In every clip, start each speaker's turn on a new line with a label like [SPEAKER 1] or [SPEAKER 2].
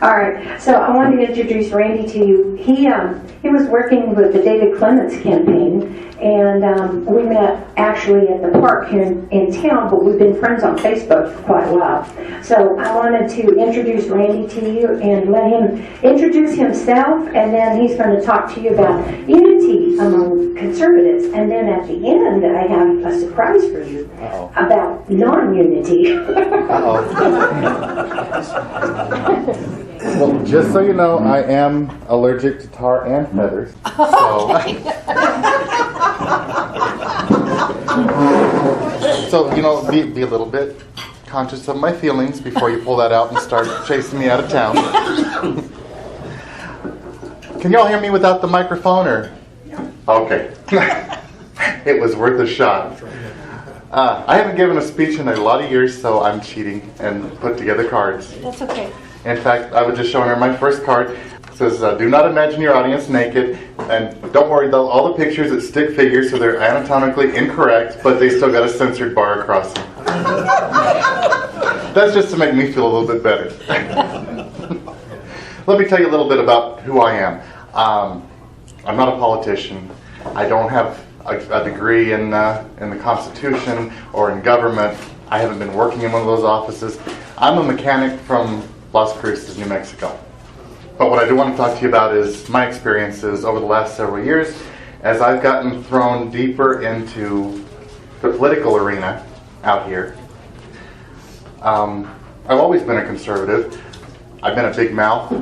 [SPEAKER 1] All right, so I wanted to introduce Randy to you. He was working with the David Clements campaign, and we met actually at the park here in town, but we've been friends on Facebook for quite a while. So I wanted to introduce Randy to you and let him introduce himself, and then he's going to talk to you about unity among conservatives. And then at the end, I have a surprise for you about non-unity.
[SPEAKER 2] Well, just so you know, I am allergic to tar and feathers. So be a little bit conscious of my feelings before you pull that out and start chasing me out of town. Can y'all hear me without the microphone, or? Okay. It was worth a shot. I haven't given a speech in a lot of years, so I'm cheating and put together cards.
[SPEAKER 1] That's okay.
[SPEAKER 2] In fact, I was just showing her my first card. It says, do not imagine your audience naked. And don't worry, though, all the pictures are stick figures, so they're anatomically incorrect, but they still got a censored bar across them. That's just to make me feel a little bit better. Let me tell you a little bit about who I am. I'm not a politician. I don't have a degree in the Constitution or in government. I haven't been working in one of those offices. I'm a mechanic from Las Cruces, New Mexico. But what I do want to talk to you about is my experiences over the last several years as I've gotten thrown deeper into the political arena out here. I've always been a conservative. I've been a big mouth,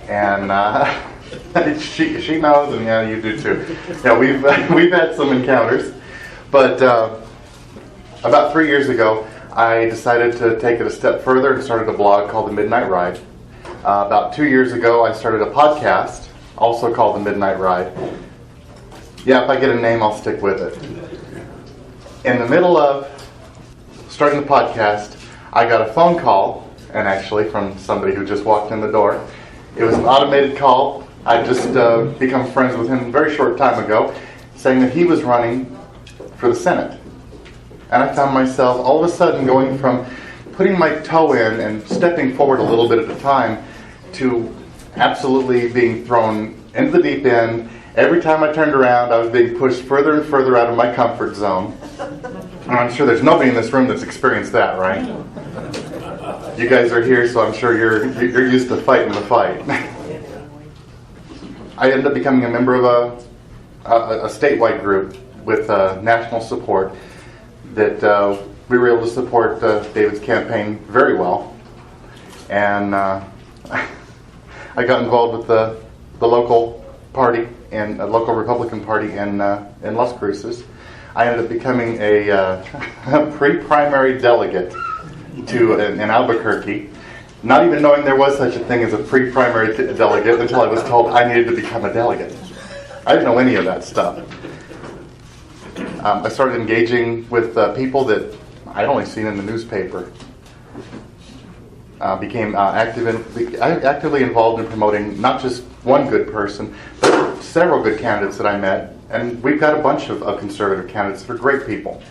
[SPEAKER 2] and she knows, and yeah, you do too. Yeah, we've had some encounters, but about 3 years ago, I decided to take it a step further and started a blog called The Midnight Ride. About 2 years ago, I started a podcast, also called The Midnight Ride. Yeah, if I get a name, I'll stick with it. In the middle of starting the podcast, I got a phone call, and actually from somebody who just walked in the door. It was an automated call. I just become friends with him a very short time ago, saying that he was running for the Senate. And I found myself all of a sudden going from putting my toe in and stepping forward a little bit at a time to absolutely being thrown into the deep end. Every time I turned around, I was being pushed further and further out of my comfort zone. And I'm sure there's nobody in this room that's experienced that, right? You guys are here, so I'm sure you're used to fighting the fight. I ended up becoming a member of a statewide group with national support that we were able to support David's campaign very well. And I got involved with the local party and a local Republican party in Las Cruces. I ended up becoming a pre-primary delegate in Albuquerque, not even knowing there was such a thing as a pre-primary delegate until I was told I needed to become a delegate. I didn't know any of that stuff. I started engaging with people that I'd only seen in the newspaper. Became actively involved in promoting not just one good person, but several good candidates that I met. And we've got a bunch of conservative candidates that are great people.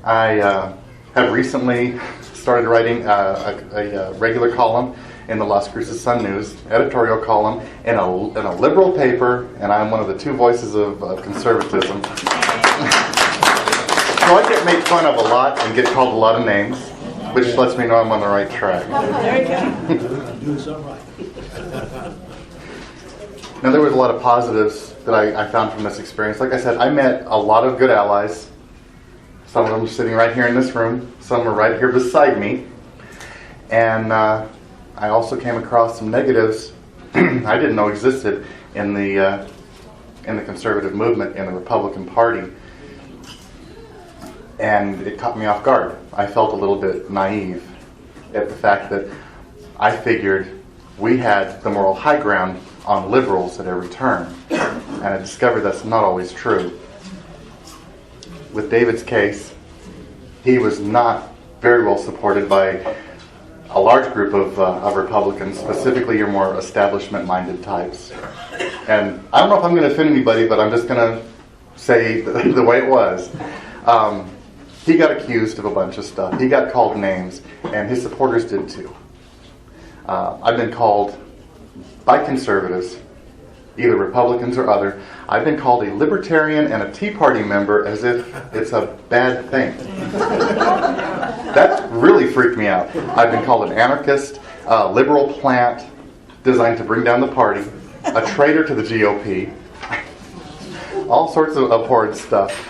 [SPEAKER 2] I have recently started writing a regular column in the Las Cruces Sun News, editorial column, in a liberal paper, and I'm one of the two voices of conservatism. So I get made fun of a lot and get called a lot of names, which lets me know I'm on the right track.
[SPEAKER 3] There you go. Doing something right.
[SPEAKER 2] Now, there was a lot of positives that I found from this experience. Like I said, I met a lot of good allies. Some of them are sitting right here in this room. Some are right here beside me. And I also came across some negatives I didn't know existed in the conservative movement in the Republican Party. And it caught me off guard. I felt a little bit naive at the fact that I figured we had the moral high ground on liberals at every turn. And I discovered that's not always true. With David's case, he was not very well supported by a large group of Republicans, specifically your more establishment-minded types. And I don't know if I'm going to offend anybody, but I'm just going to say the way it was. He got accused of a bunch of stuff. He got called names, and his supporters did too. I've been called by conservatives, either Republicans or other, I've been called a libertarian and a Tea Party member as if it's a bad thing. That really freaked me out. I've been called an anarchist, a liberal plant designed to bring down the party, a traitor to the GOP, all sorts of abhorrent stuff.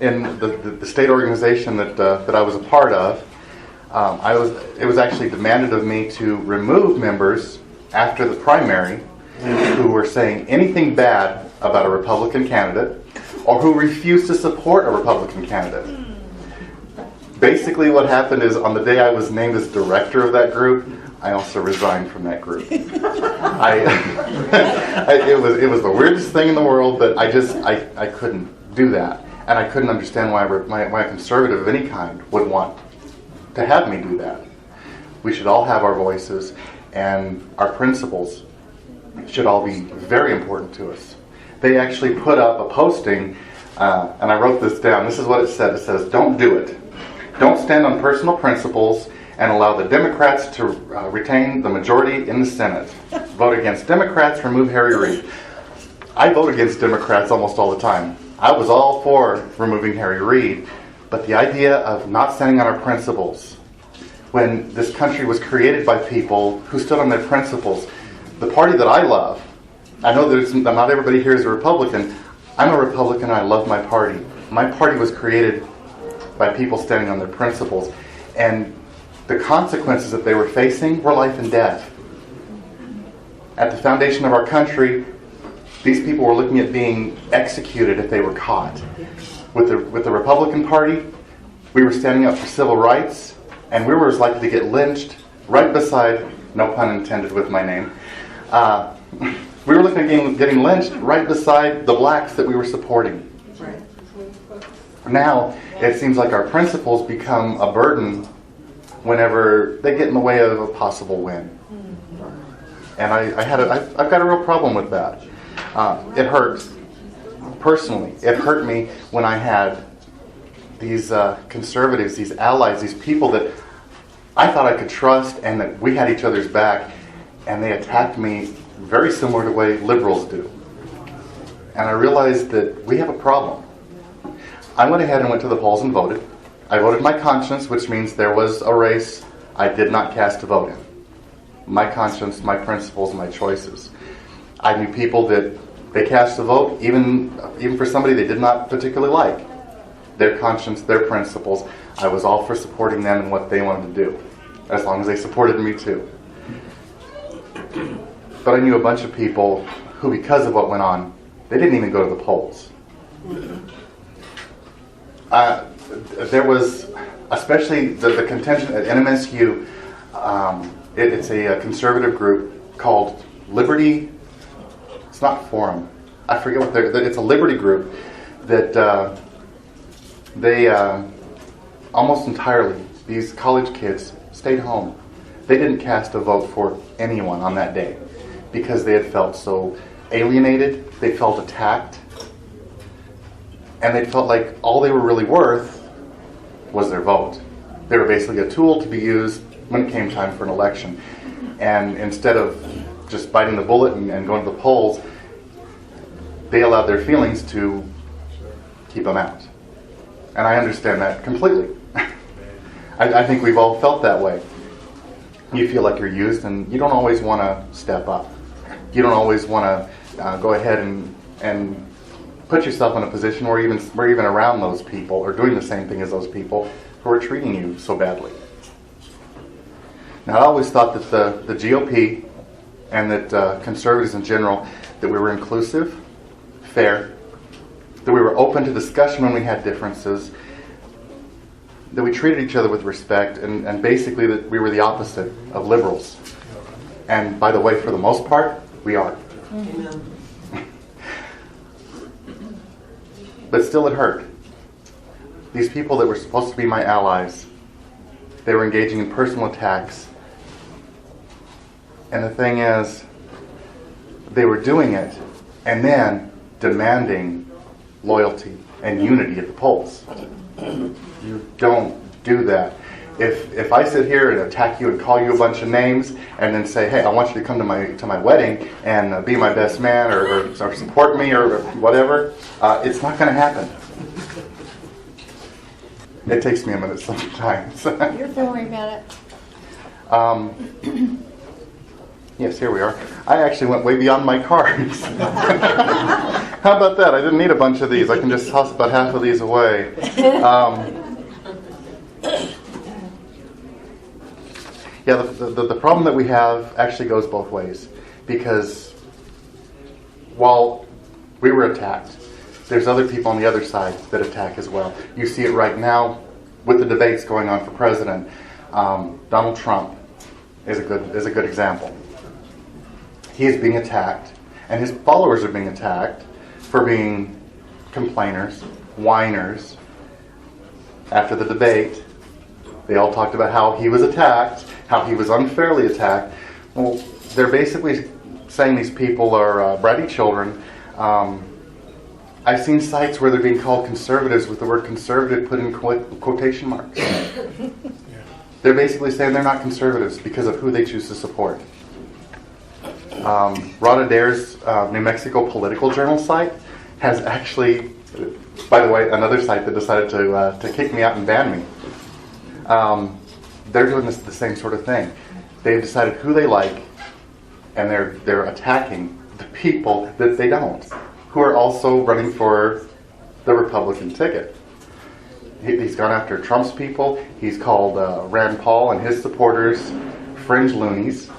[SPEAKER 2] In the state organization that I was a part of, it was actually demanded of me to remove members after the primary who were saying anything bad about a Republican candidate or who refused to support a Republican candidate. Basically what happened is on the day I was named as director of that group, I also resigned from that group. It was the weirdest thing in the world, but I couldn't do that. And I couldn't understand why a conservative of any kind would want to have me do that. We should all have our voices, and our principles should all be very important to us. They actually put up a posting, and I wrote this down. This is what it said. It says, "Don't do it. Don't stand on personal principles and allow the Democrats to retain the majority in the Senate. Vote against Democrats, remove Harry Reid." I vote against Democrats almost all the time. I was all for removing Harry Reid, but the idea of not standing on our principles, when this country was created by people who stood on their principles, the party that I love, I know that not everybody here is a Republican. I'm a Republican and I love my party. My party was created by people standing on their principles, and the consequences that they were facing were life and death. At the foundation of our country, these people were looking at being executed if they were caught. With the Republican Party, we were standing up for civil rights, and we were as likely to get lynched right beside, no pun intended with my name, we were looking at getting lynched right beside the blacks that we were supporting. Now, it seems like our principles become a burden whenever they get in the way of a possible win. And I've got a real problem with that. It hurts. Personally, it hurt me when I had these conservatives, these allies, these people that I thought I could trust and that we had each other's back, and they attacked me very similar to the way liberals do. And I realized that we have a problem. I went ahead and went to the polls and voted. I voted my conscience, which means there was a race I did not cast a vote in. My conscience, my principles, my choices. I knew people that they cast a vote, even for somebody they did not particularly like. Their conscience, their principles. I was all for supporting them and what they wanted to do, as long as they supported me too. But I knew a bunch of people who, because of what went on, they didn't even go to the polls. There was, especially the contention at NMSU, it's a conservative group called Liberty. It's not Forum. I forget what it's a Liberty group that they almost entirely, these college kids stayed home. They didn't cast a vote for anyone on that day because they had felt so alienated, they felt attacked, and they felt like all they were really worth was their vote. They were basically a tool to be used when it came time for an election. And instead of just biting the bullet and going to the polls, they allowed their feelings to keep them out. And I understand that completely. I think we've all felt that way. You feel like you're used and you don't always want to step up. You don't always want to go ahead and put yourself in a position where you're even around those people or doing the same thing as those people who are treating you so badly. Now, I always thought that the GOP and that conservatives in general, that we were inclusive, fair, that we were open to discussion when we had differences, that we treated each other with respect, and basically that we were the opposite of liberals. And by the way, for the most part, we are.
[SPEAKER 4] Amen.
[SPEAKER 2] But still it hurt. These people that were supposed to be my allies, they were engaging in personal attacks. And the thing is, they were doing it and then demanding loyalty and unity at the polls. You don't do that. If I sit here and attack you and call you a bunch of names and then say, hey, I want you to come to my wedding and be my best man or support me or whatever, it's not going to happen. It takes me a minute sometimes.
[SPEAKER 4] Don't worry about it.
[SPEAKER 2] Yes, here we are. I actually went way beyond my cards. How about that? I didn't need a bunch of these. I can just toss about half of these away. Yeah, the problem that we have actually goes both ways. Because while we were attacked, there's other people on the other side that attack as well. You see it right now with the debates going on for president. Donald Trump is a good example. He is being attacked, and his followers are being attacked for being complainers, whiners. After the debate, they all talked about how he was attacked, how he was unfairly attacked. Well, they're basically saying these people are bratty children. I've seen sites where they're being called conservatives with the word conservative put in quotation marks. They're basically saying they're not conservatives because of who they choose to support. Ron Adair's New Mexico Political Journal site has actually, by the way, another site that decided to kick me out and ban me. They're doing the same sort of thing. They've decided who they like, and they're attacking the people that they don't, who are also running for the Republican ticket. He's gone after Trump's people. He's called Rand Paul and his supporters fringe loonies.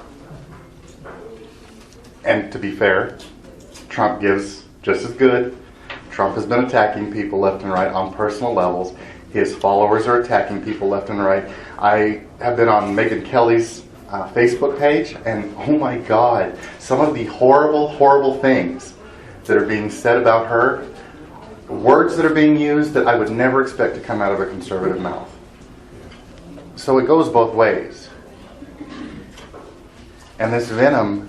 [SPEAKER 2] And to be fair, Trump gives just as good. Trump has been attacking people left and right on personal levels. His followers are attacking people left and right. I have been on Megyn Kelly's Facebook page, and oh my God, some of the horrible, horrible things that are being said about her, words that are being used that I would never expect to come out of a conservative mouth. So it goes both ways. And this venom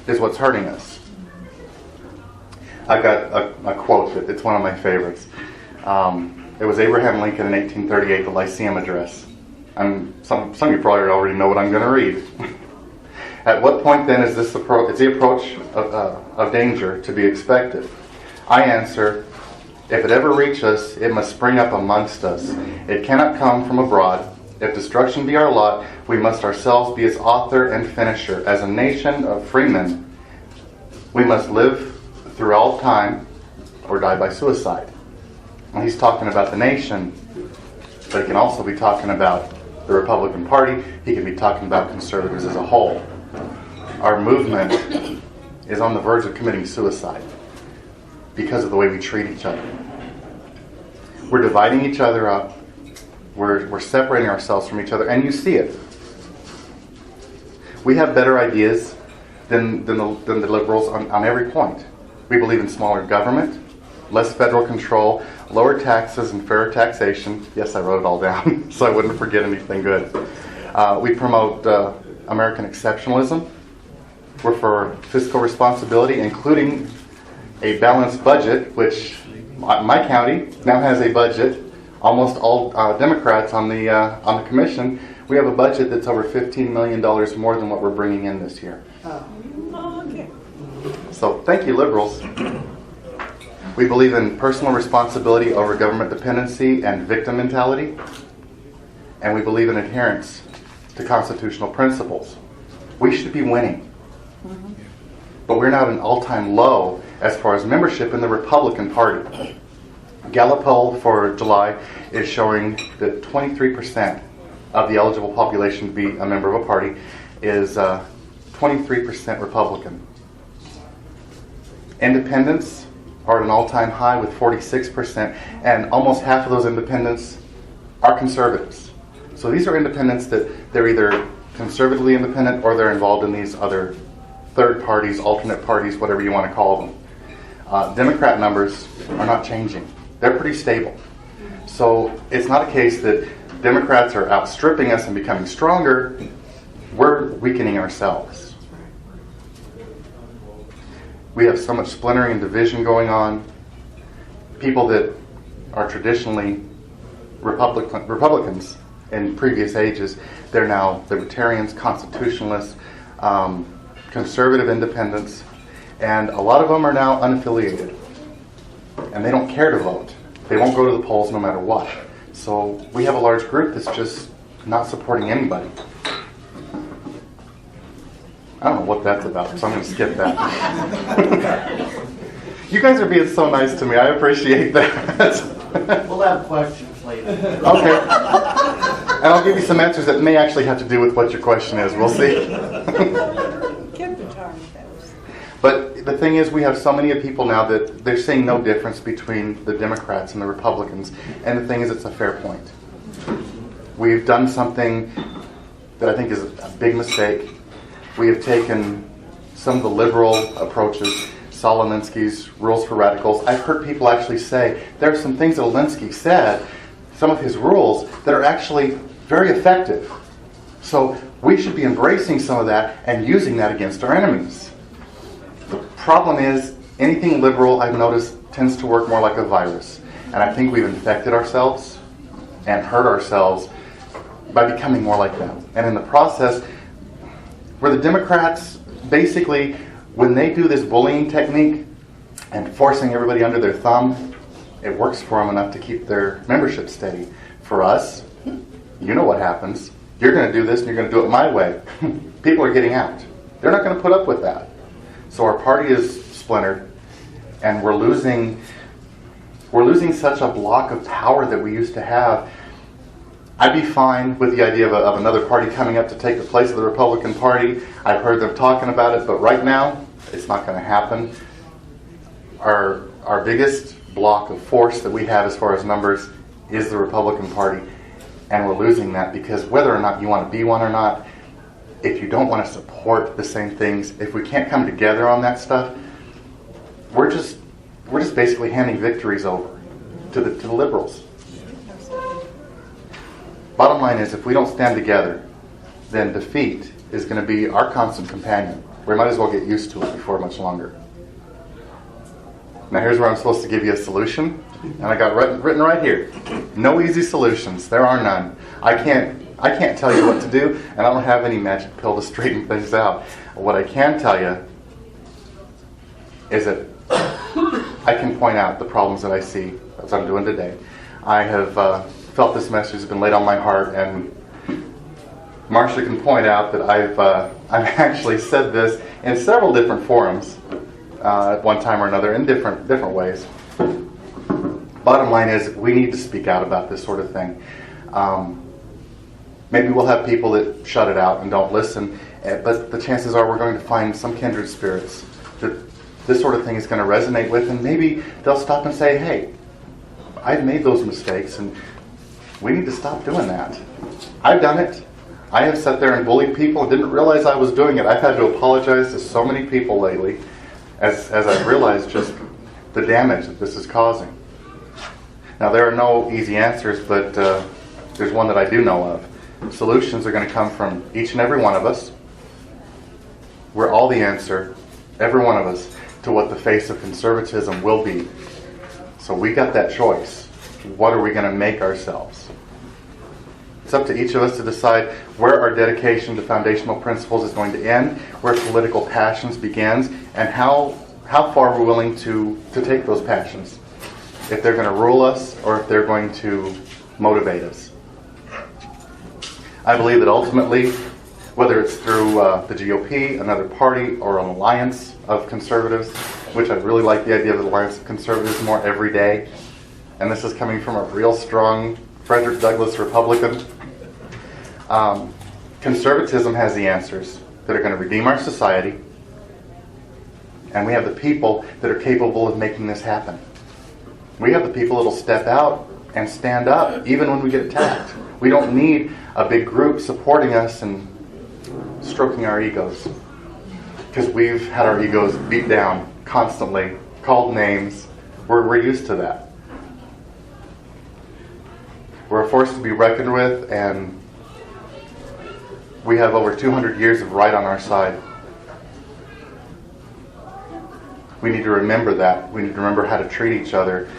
[SPEAKER 2] is what's hurting us. I've got a quote, it's one of my favorites. It was Abraham Lincoln in 1838, the Lyceum Address. Some of you probably already know what I'm going to read. At what point then is the approach of danger to be expected? I answer, if it ever reach us, it must spring up amongst us. It cannot come from abroad. If destruction be our lot, we must ourselves be its author and finisher. As a nation of freemen, we must live through all time or die by suicide. And he's talking about the nation, but he can also be talking about the Republican Party. He can be talking about conservatives as a whole. Our movement is on the verge of committing suicide because of the way we treat each other. We're dividing each other up. We're separating ourselves from each other, and you see it. We have better ideas than the liberals on every point. We believe in smaller government, less federal control, lower taxes and fairer taxation. Yes, I wrote it all down so I wouldn't forget anything good. We promote American exceptionalism. We're for fiscal responsibility, including a balanced budget, which my county now has a budget. Almost all Democrats on the commission, we have a budget that's over $15 million more than what we're bringing in this year.
[SPEAKER 4] Okay.
[SPEAKER 2] So thank you, liberals. We believe in personal responsibility over government dependency and victim mentality. And we believe in adherence to constitutional principles. We should be winning. But we're now at an all-time low as far as membership in the Republican Party. Gallup poll for July is showing that 23% of the eligible population to be a member of a party is 23% Republican. Independents are at an all-time high with 46%, and almost half of those independents are conservatives. So these are independents that they're either conservatively independent or they're involved in these other third parties, alternate parties, whatever you want to call them. Democrat numbers are not changing. They're pretty stable. So it's not a case that Democrats are outstripping us and becoming stronger. We're weakening ourselves. We have so much splintering and division going on. People that are traditionally Republicans in previous ages. They're now libertarians, constitutionalists, conservative independents, and a lot of them are now unaffiliated. And they don't care to vote. They won't go to the polls no matter what. So we have a large group that's just not supporting anybody. I don't know what that's about, so I'm going to skip that. You guys are being so nice to me. I appreciate that.
[SPEAKER 5] We'll have questions later.
[SPEAKER 2] Okay. And I'll give you some answers that may actually have to do with what your question is. We'll see.
[SPEAKER 4] Get the time those.
[SPEAKER 2] But the thing is, we have so many people now that they're seeing no difference between the Democrats and the Republicans. And the thing is, it's a fair point. We've done something that I think is a big mistake. We have taken some of the liberal approaches, Saul Alinsky's Rules for Radicals. I've heard people actually say there are some things that Alinsky said, some of his rules, that are actually very effective. So we should be embracing some of that and using that against our enemies. The problem is, anything liberal, I've noticed, tends to work more like a virus. And I think we've infected ourselves and hurt ourselves by becoming more like them. And in the process, where the Democrats, basically, when they do this bullying technique and forcing everybody under their thumb, it works for them enough to keep their membership steady. For us, you know what happens. You're going to do this and you're going to do it my way. People are getting out. They're not going to put up with that. So our party is splintered, and we're losing such a block of power that we used to have. I'd be fine with the idea of another party coming up to take the place of the Republican Party. I've heard them talking about it, but right now, it's not going to happen. Our biggest block of force that we have as far as numbers is the Republican Party, and we're losing that because whether or not you want to be one or not, if you don't want to support the same things, if we can't come together on that stuff, we're just basically handing victories over to the liberals. Bottom line is, if we don't stand together, then defeat is going to be our constant companion. We might as well get used to it before much longer. Now here's where I'm supposed to give you a solution, and I got it written right here. No easy solutions. There are none. I can't tell you what to do, and I don't have any magic pill to straighten things out. What I can tell you is that I can point out the problems that I see, as I'm doing today. I have felt this message has been laid on my heart, and Marcia can point out that I've actually said this in several different forums at one time or another in different ways. Bottom line is, we need to speak out about this sort of thing. Maybe we'll have people that shut it out and don't listen, but the chances are we're going to find some kindred spirits that this sort of thing is going to resonate with, and maybe they'll stop and say, hey, I've made those mistakes, and we need to stop doing that. I've done it. I have sat there and bullied people and didn't realize I was doing it. I've had to apologize to so many people lately as I've realized just the damage that this is causing. Now, there are no easy answers, but there's one that I do know of. Solutions are going to come from each and every one of us. We're all the answer, every one of us, to what the face of conservatism will be. So we got that choice. What are we going to make ourselves? It's up to each of us to decide where our dedication to foundational principles is going to end, where political passions begins, and how far we're willing to take those passions. If they're going to rule us or if they're going to motivate us. I believe that ultimately, whether it's through the GOP, another party, or an alliance of conservatives, which I really like the idea of the alliance of conservatives more every day, and this is coming from a real strong Frederick Douglass Republican. Conservatism has the answers that are going to redeem our society, and we have the people that are capable of making this happen. We have the people that will step out and stand up even when we get attacked. We don't need a big group supporting us and stroking our egos, because we've had our egos beat down constantly, called names. We're used to that. We're a force to be reckoned with, and we have over 200 years of right on our side. We need to remember that. We need to remember how to treat each other,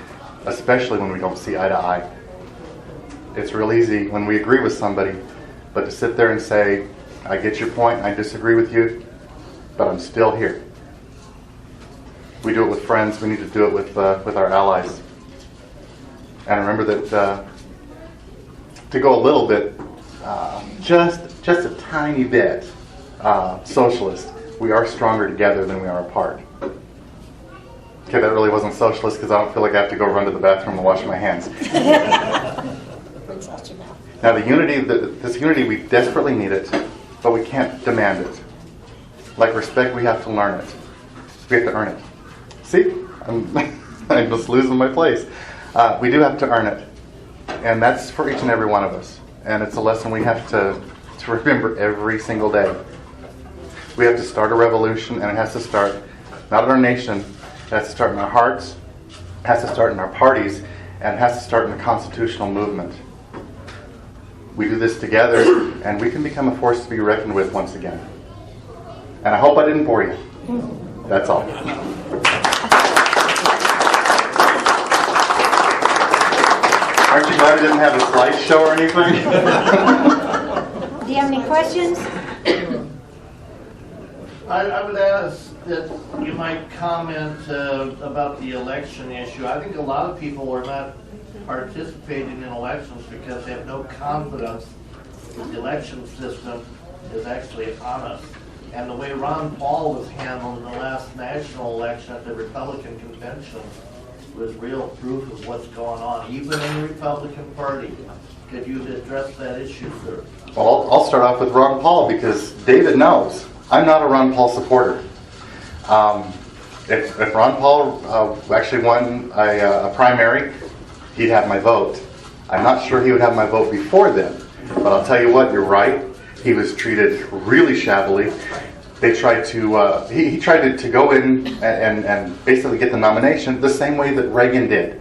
[SPEAKER 2] especially when we don't see eye to eye. It's real easy when we agree with somebody, but to sit there and say, I get your point, I disagree with you, but I'm still here. We do it with friends, we need to do it with our allies. And remember that to go a little bit, just a tiny bit socialist, we are stronger together than we are apart. Okay, that really wasn't socialist because I don't feel like I have to go run to the bathroom and wash my hands. Now this unity, we desperately need it, but we can't demand it. Like respect, we have to learn it. We have to earn it. See? I'm just losing my place. We do have to earn it. And that's for each and every one of us. And it's a lesson we have to remember every single day. We have to start a revolution, and it has to start not in our nation, it has to start in our hearts, it has to start in our parties, and it has to start in the constitutional movement. We do this together, and we can become a force to be reckoned with once again. And I hope I didn't bore you. That's all. Aren't you glad I didn't have a slideshow or anything?
[SPEAKER 5] Do you have any questions?
[SPEAKER 6] I would ask that you might comment about the election issue. I think a lot of people are not participating in elections because they have no confidence that the election system is actually honest. And the way Ron Paul was handled in the last national election at the Republican convention was real proof of what's going on, even in the Republican Party. Could you address that issue, sir?
[SPEAKER 2] Well, I'll start off with Ron Paul because David knows I'm not a Ron Paul supporter. If Ron Paul actually won a primary, he'd have my vote. I'm not sure he would have my vote before then, but I'll tell you what, you're right. He was treated really shabbily. They tried to, he tried to go in and basically get the nomination the same way that Reagan did.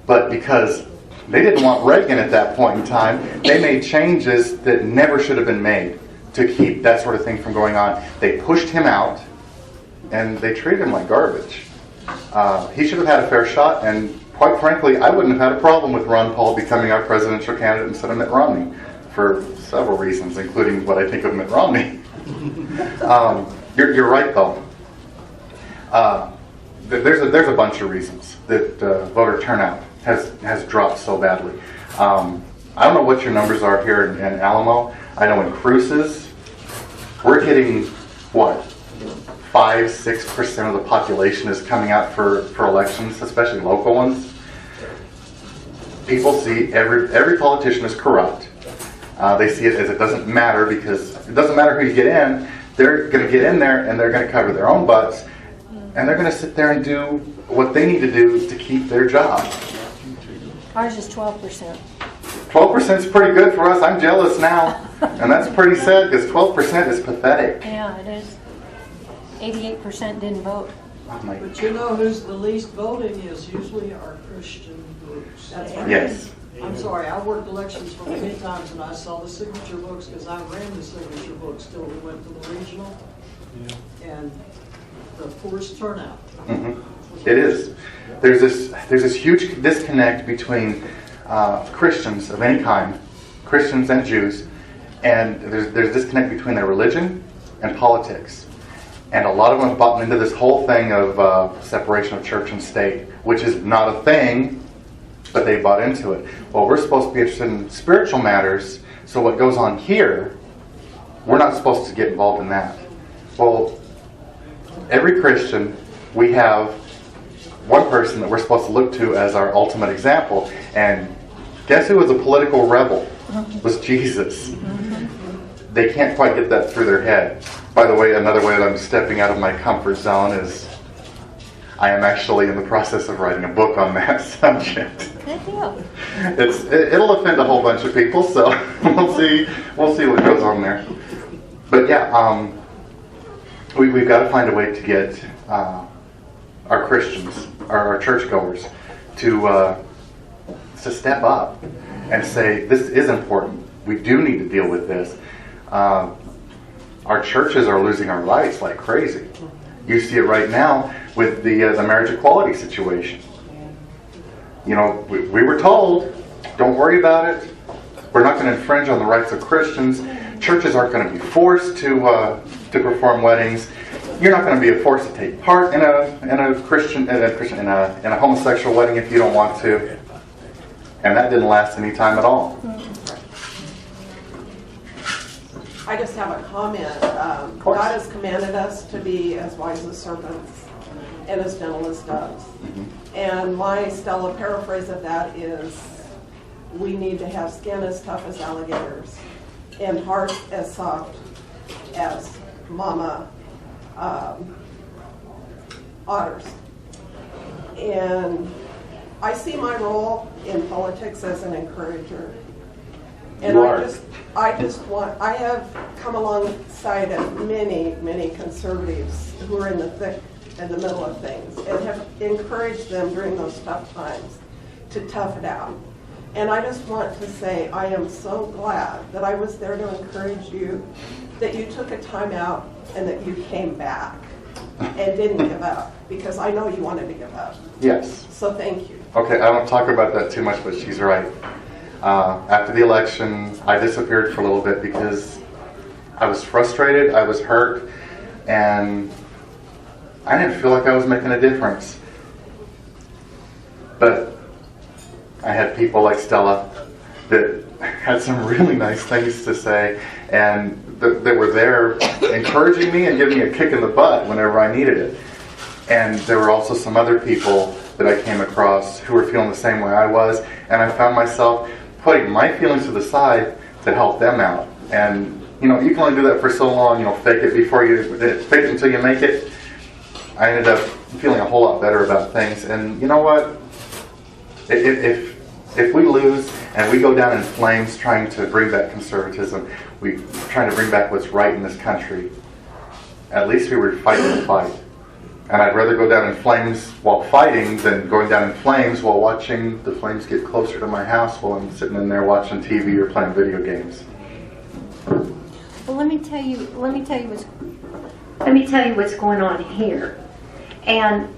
[SPEAKER 2] But because they didn't want Reagan at that point in time, they made changes that never should have been made to keep that sort of thing from going on. They pushed him out, and they treated him like garbage. He should have had a fair shot, and quite frankly, I wouldn't have had a problem with Ron Paul becoming our presidential candidate instead of Mitt Romney for several reasons, including what I think of Mitt Romney. You're right, though. There's a bunch of reasons that voter turnout has dropped so badly. I don't know what your numbers are here in Alamo. I know in Cruces, we're hitting, 5-6% of the population is coming out for elections, especially local ones. People see every politician is corrupt. They see it as it doesn't matter because it doesn't matter who you get in. They're going to get in there and they're going to cover their own butts, and they're going to sit there and do what they need to do to keep their job.
[SPEAKER 5] Ours is 12%.
[SPEAKER 2] 12% is pretty good for us. I'm jealous now, and that's pretty sad because 12% is pathetic.
[SPEAKER 5] Yeah, it is. 88% didn't vote.
[SPEAKER 2] Oh my.
[SPEAKER 7] But you know who's the least voting is usually our Christian groups. That's right.
[SPEAKER 2] Yes.
[SPEAKER 7] I'm sorry, I worked elections for many times and I saw the signature books because I ran the signature books till we went to the regional. And the poorest turnout.
[SPEAKER 2] Mm-hmm. It is. There's this huge disconnect between Christians of any kind, Christians and Jews, and there's a disconnect between their religion and politics. And a lot of them have bought into this whole thing of separation of church and state, which is not a thing, but they bought into it. Well, we're supposed to be interested in spiritual matters, so what goes on here, we're not supposed to get involved in that. Well, every Christian, we have one person that we're supposed to look to as our ultimate example, and guess who was a political rebel? It was Jesus. They can't quite get that through their head. By the way, another way that I'm stepping out of my comfort zone is I am actually in the process of writing a book on that subject.
[SPEAKER 5] Good deal.
[SPEAKER 2] It'll offend a whole bunch of people, so we'll see what goes on there. But yeah, we've got to find a way to get our Christians, our churchgoers, to step up and say this is important. We do need to deal with this. Our churches are losing our rights like crazy. You see it right now with the marriage equality situation. You know, we were told, don't worry about it. We're not going to infringe on the rights of Christians. Churches aren't going to be forced to perform weddings. You're not going to be forced to take part in a homosexual wedding if you don't want to. And that didn't last any time at all.
[SPEAKER 8] I just have a comment. God has commanded us to be as wise as serpents and as gentle as doves. And my Stella paraphrase of that is, we need to have skin as tough as alligators and hearts as soft as mama otters. And I see my role in politics as an encourager. And I have come alongside of many conservatives who are in the middle of things, and have encouraged them during those tough times to tough it out. And I just want to say I am so glad that I was there to encourage you, that you took a time out and that you came back and didn't give up, because I know you wanted to give up.
[SPEAKER 2] Yes.
[SPEAKER 8] So thank you.
[SPEAKER 2] Okay, I don't talk about that too much, but she's right. After the election, I disappeared for a little bit because I was frustrated, I was hurt, and I didn't feel like I was making a difference. But I had people like Stella that had some really nice things to say, and that were there encouraging me and giving me a kick in the butt whenever I needed it. And there were also some other people that I came across who were feeling the same way I was, and I found myself putting my feelings to the side to help them out. And you know, you can only do that for so long. You know, fake it until you make it. I ended up feeling a whole lot better about things. And you know what? If we lose and we go down in flames trying to bring back conservatism, we trying to bring back what's right in this country, at least we were fighting the fight. And I'd rather go down in flames while fighting than going down in flames while watching the flames get closer to my house while I'm sitting in there watching TV or playing video games.
[SPEAKER 5] Well, let me tell you
[SPEAKER 1] what's going on here. And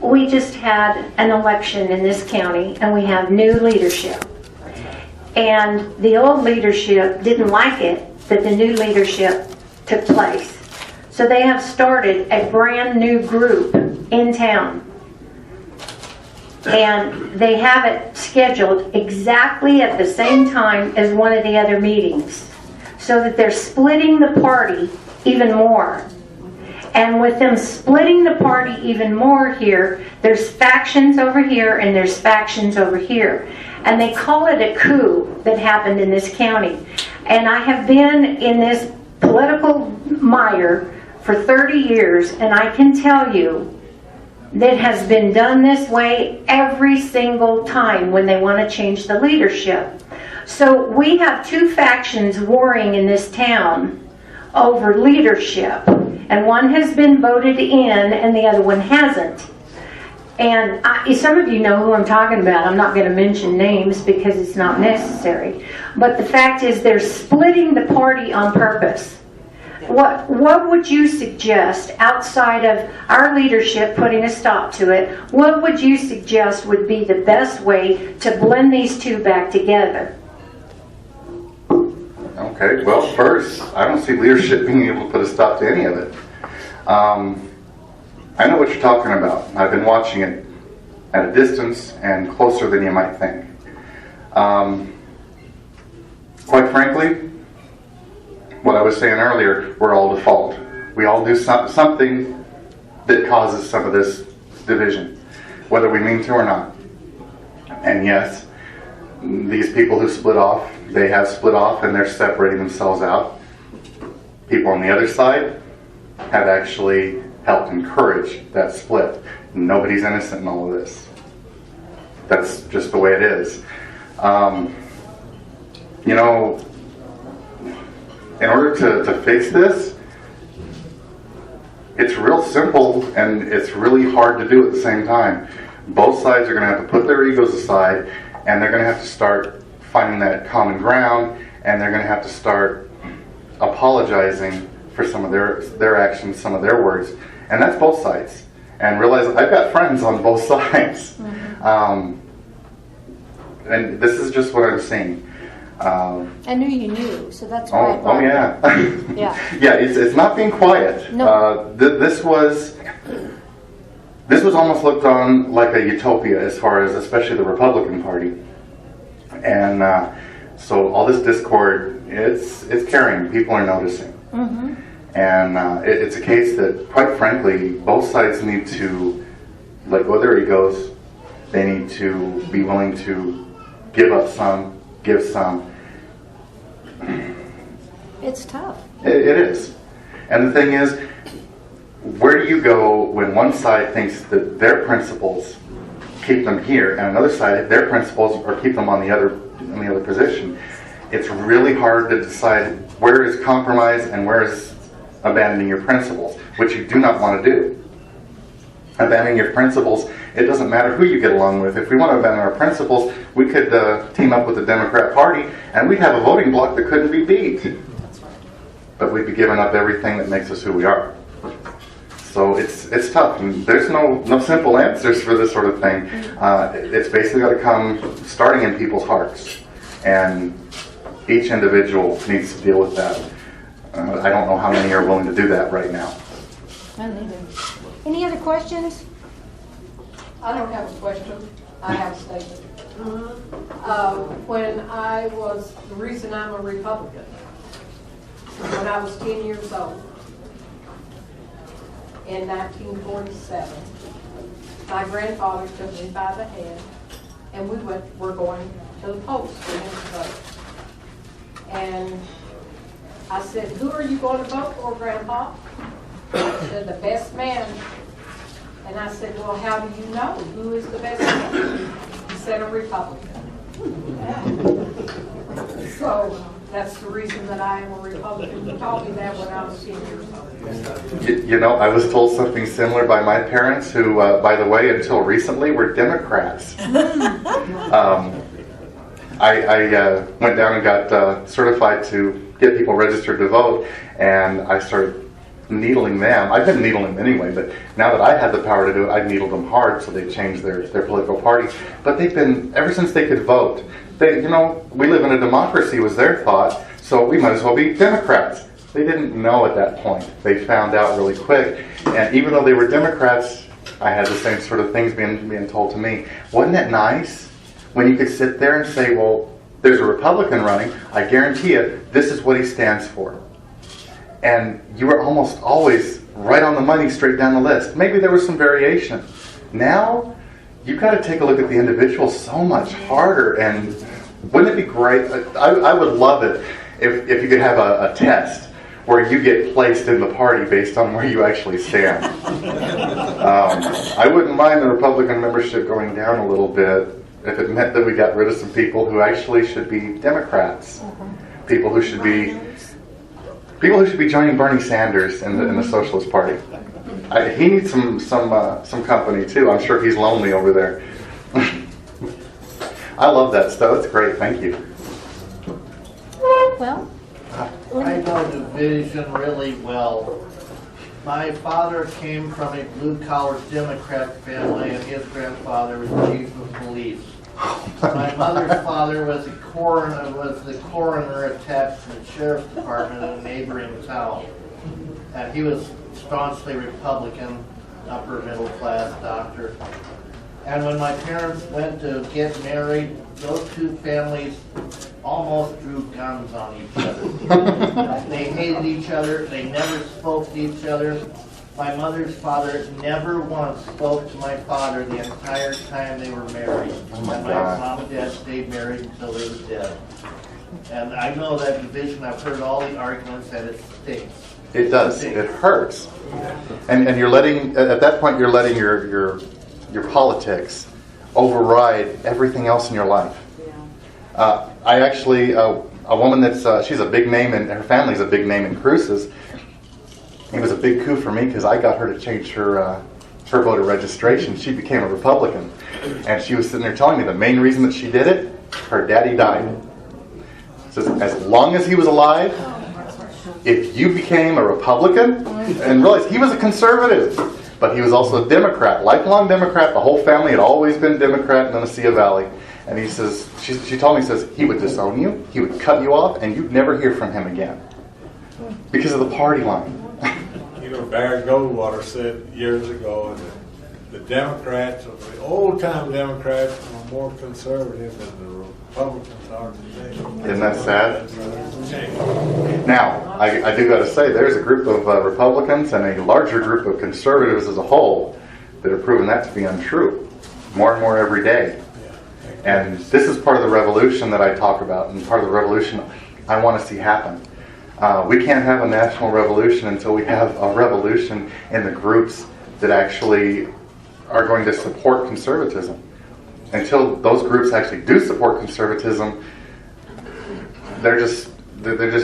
[SPEAKER 1] we just had an election in this county, and we have new leadership. And the old leadership didn't like it that the new leadership took place. So they have started a brand new group in town. And they have it scheduled exactly at the same time as one of the other meetings, so that they're splitting the party even more. And with them splitting the party even more here, there's factions over here and there's factions over here. And they call it a coup that happened in this county. And I have been in this political mire for 30 years, and I can tell you that has been done this way every single time when they want to change the leadership. So we have two factions warring in this town over leadership, and one has been voted in and the other one hasn't. And some of you know who I'm talking about. I'm not going to mention names because it's not necessary. But the fact is, they're splitting the party on purpose. What would you suggest, outside of our leadership putting a stop to it, what would you suggest would be the best way to blend these two back together?
[SPEAKER 2] Okay, well, first, I don't see leadership being able to put a stop to any of it. I know what you're talking about. I've been watching it at a distance and closer than you might think. Quite frankly, what I was saying earlier, we're all default. We all do something that causes some of this division, whether we mean to or not. And yes, these people who split off, they have split off and they're separating themselves out. People on the other side have actually helped encourage that split. Nobody's innocent in all of this. That's just the way it is. You know, in order to fix this, it's real simple and it's really hard to do at the same time. Both sides are going to have to put their egos aside, and they're going to have to start finding that common ground, and they're going to have to start apologizing for some of their actions, some of their words. And that's both sides. And realize I've got friends on both sides. And this is just what I'm seeing.
[SPEAKER 5] I knew you knew, so that's why I
[SPEAKER 2] Oh
[SPEAKER 5] brought it
[SPEAKER 2] yeah.
[SPEAKER 5] up. Yeah.
[SPEAKER 2] Yeah, it's not being quiet.
[SPEAKER 5] No.
[SPEAKER 2] This was almost looked on like a utopia as far as especially the Republican Party. And so all this discord, it's carrying. People are noticing.
[SPEAKER 5] Mm-hmm.
[SPEAKER 2] And it's a case that, quite frankly, both sides need to let go of their egos. They need to be willing to give up some, give some.
[SPEAKER 5] It's tough.
[SPEAKER 2] It is. And the thing is, where do you go when one side thinks that their principles keep them here, and another side, their principles are keep them on the other position? It's really hard to decide where is compromise and where is abandoning your principles, which you do not want to do. Abandoning your principles, it doesn't matter who you get along with. If we want to abandon our principles, we could team up with the Democrat Party, and we'd have a voting bloc that couldn't be beat. But we'd be giving up everything that makes us who we are. So it's tough. And there's no simple answers for this sort of thing. It's basically got to come starting in people's hearts. And each individual needs to deal with that. I don't know how many are willing to do that right now.
[SPEAKER 5] I don't either. Any other questions?
[SPEAKER 9] I don't have a question. I have a statement. When I was, the reason I'm a Republican, when I was 10 years old, in 1947, my grandfather took me by the hand, and we're going to the polls for him to vote. And I said, "Who are you going to vote for, Grandpa?" He said, "The best man." And I said, "Well, how do you know who is the best man?" He said, "A Republican." So that's the reason that I am a Republican. He taught me that when I was 10 years old.
[SPEAKER 2] You know, I was told something similar by my parents, who, by the way, until recently were Democrats. I went down and got certified to get people registered to vote, and I started needling them. I've been needling them anyway, but now that I had the power to do it, I needled them hard, so they changed their political party. But they've been, ever since they could vote, we live in a democracy was their thought, so we might as well be Democrats. They didn't know at that point. They found out really quick, and even though they were Democrats, I had the same sort of things being told to me. Wasn't it nice when you could sit there and say, well, there's a Republican running, I guarantee you, this is what he stands for. And you were almost always right on the money, straight down the list. Maybe there was some variation. Now, you've got to take a look at the individual so much harder. And wouldn't it be great? I would love it if you could have a test where you get placed in the party based on where you actually stand. I wouldn't mind the Republican membership going down a little bit if it meant that we got rid of some people who actually should be Democrats. People who should be joining Bernie Sanders in the Socialist Party. He needs some company too. I'm sure he's lonely over there. I love that stuff. It's great. Thank you.
[SPEAKER 5] Well,
[SPEAKER 6] I know division really well. My father came from a blue-collar Democrat family, and his grandfather was chief of police. My mother's father was the coroner attached to the sheriff's department in a neighboring town. And he was staunchly Republican, upper middle class doctor. And when my parents went to get married, those two families almost drew guns on each other. They hated each other. They never spoke to each other. My mother's father never once spoke to my father the entire time they were married. And my mom and dad stayed married until they were dead. And I know that division. I've heard all the arguments, and it stinks.
[SPEAKER 2] It does. It hurts. And you're letting, at that point, you're letting your politics override everything else in your life. I actually, a woman that's, she's a big name, and her family's a big name in Cruces. It was a big coup for me because I got her to change her voter registration. She became a Republican. And she was sitting there telling me the main reason that she did it, her daddy died. So as long as he was alive, if you became a Republican, and realize he was a conservative, but he was also a Democrat, lifelong Democrat. The whole family had always been Democrat in Tennessee Valley. And he says, she told me, says, he would disown you, he would cut you off, and you'd never hear from him again. Because of the party line.
[SPEAKER 3] You know, Barry Goldwater said years ago that the Democrats, the old-time Democrats, were more conservative than the Republicans are today.
[SPEAKER 2] Isn't that sad?
[SPEAKER 3] That's changed.
[SPEAKER 2] Now, I do got to say, there's a group of Republicans and a larger group of conservatives as a whole that are proving that to be untrue. More and more every day. And this is part of the revolution that I talk about, and part of the revolution I want to see happen. We can't have a national revolution until we have a revolution in the groups that actually are going to support conservatism. Until those groups actually do support conservatism, they're just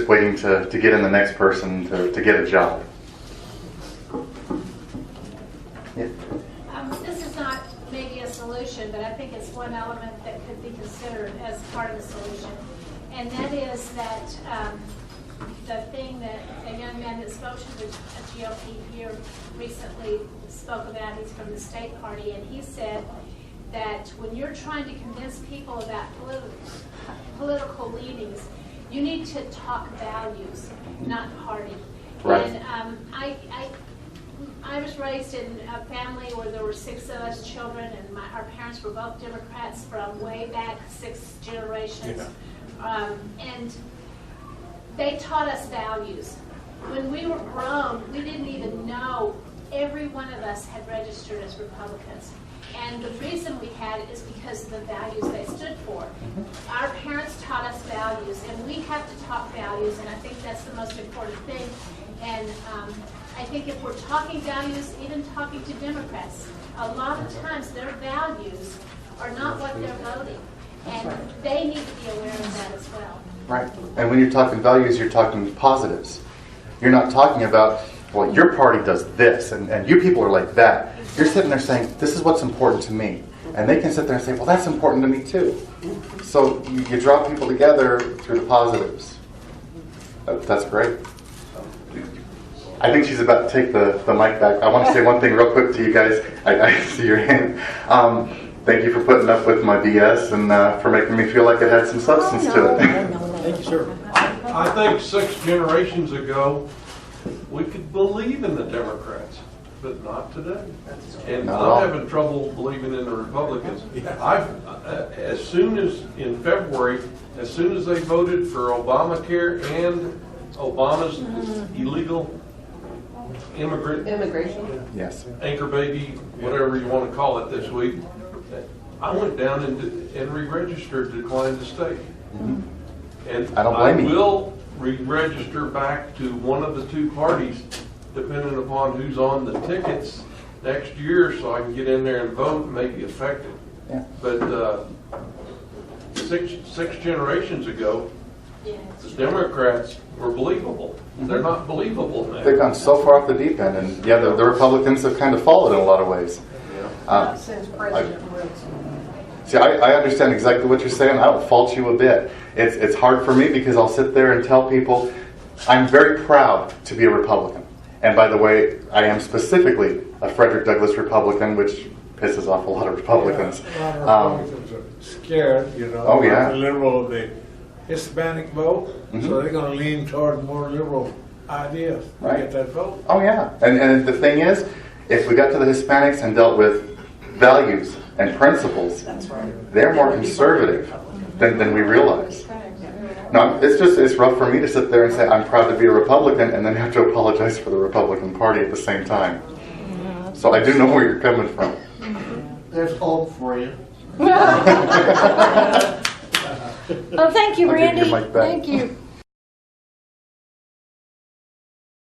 [SPEAKER 2] waiting to get in the next person to get a job. Yeah.
[SPEAKER 10] This is not maybe a solution, but I think it's one element that could be considered as part of the solution. And that is that the thing that a young man that spoke to the GOP here recently spoke about, he's from the state party, and he said that when you're trying to convince people about political leanings, you need to talk values, not party.
[SPEAKER 2] Right.
[SPEAKER 10] And I was raised in a family where there were 6 of us children, and our parents were both Democrats from way back 6 generations.
[SPEAKER 3] Yeah.
[SPEAKER 10] And they taught us values. When we were grown, we didn't even know every one of us had registered as Republicans. And the reason we had is because of the values they stood for. Our parents taught us values, and we have to talk values, and I think that's the most important thing. And I think if we're talking values, even talking to Democrats, a lot of times their values are not what they're voting. And they need to be aware of that as well.
[SPEAKER 2] Right. And when you're talking values, you're talking positives. You're not talking about, well, your party does this, and you people are like that. You're sitting there saying, this is what's important to me. And they can sit there and say, well, that's important to me too. So you draw people together through the positives. That's great. I think she's about to take the mic back. I want to say one thing real quick to you guys. I see your hand. Thank you for putting up with my BS and for making me feel like it had some substance to it.
[SPEAKER 3] Thank you, sir. I think 6 generations ago, we could believe in the Democrats, but not today. And I'm having trouble believing in the Republicans. As soon as in February, as soon as they voted for Obamacare and Obama's illegal immigration,
[SPEAKER 2] Yes.
[SPEAKER 3] anchor baby, whatever you want to call it this week, I went down and re-registered to decline to stay.
[SPEAKER 2] Mm-hmm.
[SPEAKER 3] And
[SPEAKER 2] I don't blame you.
[SPEAKER 3] will re-register back to one of the 2 parties, depending upon who's on the tickets next year, so I can get in there and vote and maybe affect it.
[SPEAKER 2] Yeah.
[SPEAKER 3] But six generations ago, the Democrats were believable. They're not believable now.
[SPEAKER 2] They've gone so far off the deep end, and yeah, the Republicans have kind of followed in a lot of ways.
[SPEAKER 7] Since President Wilson.
[SPEAKER 2] See, I understand exactly what you're saying. I don't fault you a bit. It's hard for me because I'll sit there and tell people I'm very proud to be a Republican. And by the way, I am specifically a Frederick Douglass Republican, which pisses off a lot of Republicans.
[SPEAKER 3] Yeah, a lot of Republicans are scared, you know.
[SPEAKER 2] Oh, yeah.
[SPEAKER 3] The liberal, the Hispanic vote,
[SPEAKER 2] Mm-hmm.
[SPEAKER 3] so they're going to lean toward more liberal ideas to
[SPEAKER 2] Right.
[SPEAKER 3] get that vote.
[SPEAKER 2] Oh, yeah. And the thing is, if we got to the Hispanics and dealt with values and principles, they're more conservative than we realize. No, it's rough for me to sit there and say I'm proud to be a Republican and then have to apologize for the Republican Party at the same time. So I do know where you're coming from.
[SPEAKER 6] There's hope for you.
[SPEAKER 5] Well, thank you,
[SPEAKER 2] I'll give you
[SPEAKER 5] Randy.
[SPEAKER 2] your mic back.
[SPEAKER 5] Thank you.